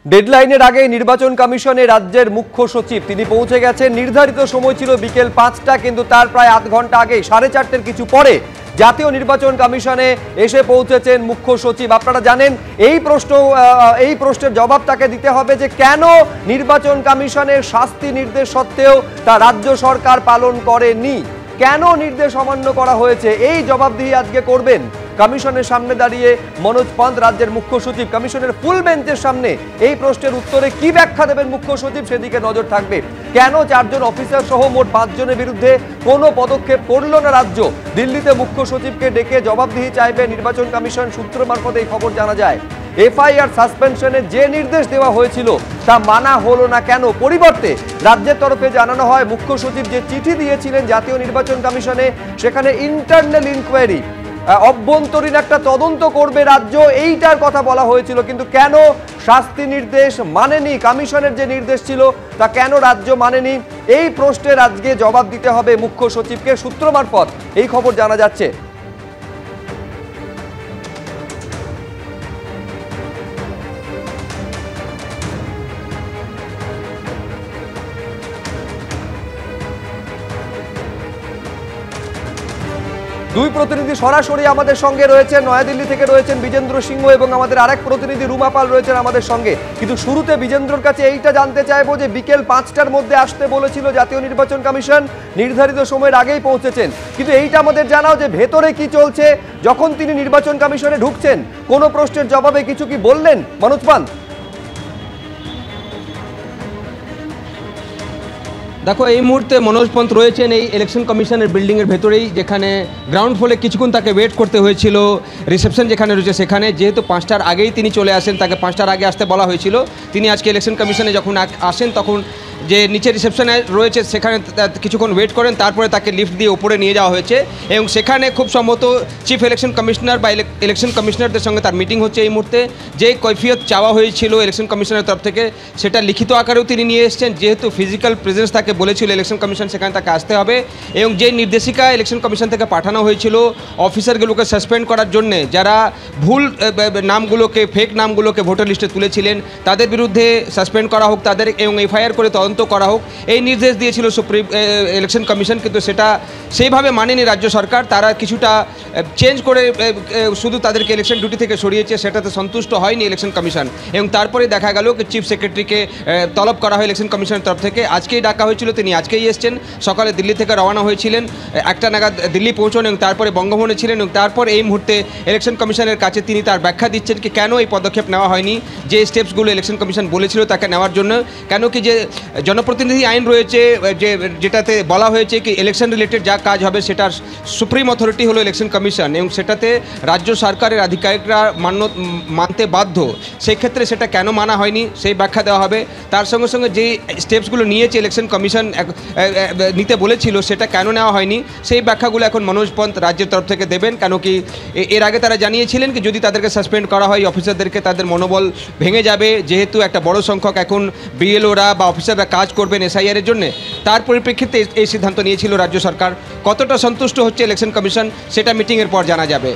ডেডলাইনের আগে নির্বাচন কমিশনে রাজ্যের মুখ্য সচিব তিনি পৌঁছে গেছেন। নির্ধারিত সময় ছিল বিকেল ৫টা, কিন্তু তার প্রায় আধ ঘন্টা আগে ৪:৩০ কিছু পরে জাতীয় নির্বাচন কমিশনে এসে পৌঁছেছেন মুখ্য সচিব। আপনারা জানেন এই প্রশ্নের জবাব তাকে দিতে হবে যে কেন নির্বাচন কমিশনের শাস্তি নির্দেশ সত্ত্বেও তা রাজ্য সরকার পালন করেনি, কেন নির্দেশ অমান্য করা হয়েছে, এই জবাবদিহি আজকে করবেন কমিশনের সামনে দাঁড়িয়ে মনোজ পন্ত, রাজ্যের মুখ্য সচিব। কমিশনের ফুল বেঞ্চের সামনে এই প্রশ্নের উত্তরে কি ব্যাখ্যা দেবেন মুখ্য সচিব, সেদিকে নজর থাকবে। কেন 4 জন অফিসার সহ মোট 5 জনের বিরুদ্ধে কোনো পদক্ষেপ করল না রাজ্য? দিল্লিতে মুখ্য সচিবকে ডেকে জবাবদিহি চাইবে নির্বাচন কমিশন, সূত্র মারফত এই খবর জানা যায়। এফআইআর সাসপেনশনের যে নির্দেশ দেওয়া হয়েছিল তা মানা হলো না কেন? পরিবর্তে রাজ্যের তরফে জানানো হয় মুখ্য সচিব যে চিঠি দিয়েছিলেন জাতীয় নির্বাচন কমিশনে, সেখানে ইন্টারনাল ইনকোয়ারি, অভ্যন্তরীণ একটা তদন্ত করবে রাজ্য, এইটার কথা বলা হয়েছিল। কিন্তু কেন শাস্তি নির্দেশ মানেনি? কমিশনের যে নির্দেশ ছিল তা কেন রাজ্য মানেনি? এই প্রশ্নের আজকে জবাব দিতে হবে মুখ্য সচিবকে, সূত্র মারফত এই খবর জানা যাচ্ছে। দুই প্রতিনিধি সরাসরি আমাদের সঙ্গে রয়েছেন, নয়াদিল্লি থেকে রয়েছেন বিজেন্দ্র সিংহ এবং আমাদের আরেক প্রতিনিধি রুমা পাল রয়েছেন আমাদের সঙ্গে। কিন্তু শুরুতে বিজেন্দ্রর কাছে এইটা জানতে চাইবো যে বিকেল 5টার মধ্যে আসতে বলেছিল জাতীয় নির্বাচন কমিশন, নির্ধারিত সময়ের আগেই পৌঁছেছেন, কিন্তু এইটা আমাদের জানাও যে ভেতরে কি চলছে। যখন তিনি নির্বাচন কমিশনে ঢুকছেন কোনো প্রশ্নের জবাবে কিছু কি বললেন মনোজ পান্ত? দেখো, এই মুহূর্তে মনোজ পন্ত রয়েছেন এই ইলেকশন কমিশনের বিল্ডিংয়ের ভেতরেই, যেখানে গ্রাউন্ড ফ্লোরে কিছুক্ষণ তাকে ওয়েট করতে হয়েছিল। রিসেপশন যেখানে রয়েছে সেখানে, যেহেতু 5টার আগেই তিনি চলে আসেন, তাকে 5টার আগে আসতে বলা হয়েছিল। তিনি আজকে ইলেকশন কমিশনে যখন আসেন তখন যে নিচে রিসেপশনে রয়েছে সেখানে কিছুক্ষণ ওয়েট করেন, তারপরে তাকে লিফট দিয়ে উপরে নিয়ে যাওয়া হয়েছে এবং সেখানে খুব সম্ভবত চিফ ইলেকশন কমিশনার বা ইলেকশন কমিশনারদের সঙ্গে তার মিটিং হচ্ছে এই মুহূর্তে। যে কৈফিয়ত চাওয়া হয়েছিল ইলেকশন কমিশনের তরফ থেকে সেটা লিখিত আকারেও তিনি নিয়ে এসেছেন, যেহেতু ফিজিক্যাল প্রেজেন্স তাকে বলেছিল ইলেকশন কমিশন, সেখানে তাকে আসতে হবে। এবং যে নির্দেশিকা ইলেকশন কমিশন থেকে পাঠানো হয়েছিল অফিসারগুলোকে সাসপেন্ড করার জন্যে, যারা ভুল নামগুলোকে, ফেক নামগুলোকে ভোটার লিস্টে তুলেছিলেন, তাদের বিরুদ্ধে সাসপেন্ড করা হোক তাদের এবং এফআইআর করে তদন্ত করা হোক, এই নির্দেশ দিয়েছিল সুপ্রিম ইলেকশন কমিশন। কিন্তু সেটা সেইভাবে মানেনি রাজ্য সরকার। তারা কিছুটা চেঞ্জ করে শুধু তাদেরকে ইলেকশন ডিউটি থেকে সরিয়েছে, সেটাতে সন্তুষ্ট হয়নি ইলেকশন কমিশন। এবং তারপরে দেখা গেল কি চিফ সেক্রেটারিকে তলব করা হয় ইলেকশন কমিশনের তরফ থেকে। আজকেই ডাকা হয়েছিল, তিনি আজকেই এসছেন। সকালে দিল্লি থেকে রওনা হয়েছিলেন, 1টা নাগাদ দিল্লি পৌঁছন এবং তারপরে বঙ্গভবনে ছিলেন। এবং তারপর এই মুহূর্তে ইলেকশন কমিশনের কাছে তিনি তার ব্যাখ্যা দিচ্ছেন কি কেন এই পদক্ষেপ নেওয়া হয়নি, যে স্টেপসগুলো ইলেকশন কমিশন বলেছিল তাকে নেওয়ার জন্য। কেন কি যে জনপ্রতিনিধি আইন রয়েছে, যেটাতে বলা হয়েছে কি ইলেকশন রিলেটেড যা কাজ হবে সেটার সুপ্রিম অথরিটি হলো ইলেকশন কমিশন এবং সেটাতে রাজ্য সরকারের আধিকারিকরা মানতে বাধ্য। সেই ক্ষেত্রে সেটা কেন মানা হয়নি সেই ব্যাখ্যা দেওয়া হবে। তার সঙ্গে সঙ্গে যে স্টেপসগুলো নিয়েছে ইলেকশন কমিশন নিতে বলেছিল সেটা কেন নেওয়া হয়নি সেই ব্যাখ্যাগুলো এখন মনোজ পন্ত রাজ্যের তরফ থেকে দেবেন। কেন কি এর আগে তারা জানিয়েছিলেন কি যদি তাদেরকে সাসপেন্ড করা হয় অফিসারদেরকে তাদের মনোবল ভেঙে যাবে, যেহেতু একটা বড় সংখ্যক এখন বিএলওরা বা অফিসাররা কাজ করবেন এসআইআরের জন্য। তার পরিপ্রেক্ষিতে এই সিদ্ধান্ত নিয়েছিল রাজ্য সরকার। কতটা সন্তুষ্ট হচ্ছে ইলেকশন কমিশন সেটা মিটিংয়ের পর জানা যাবে।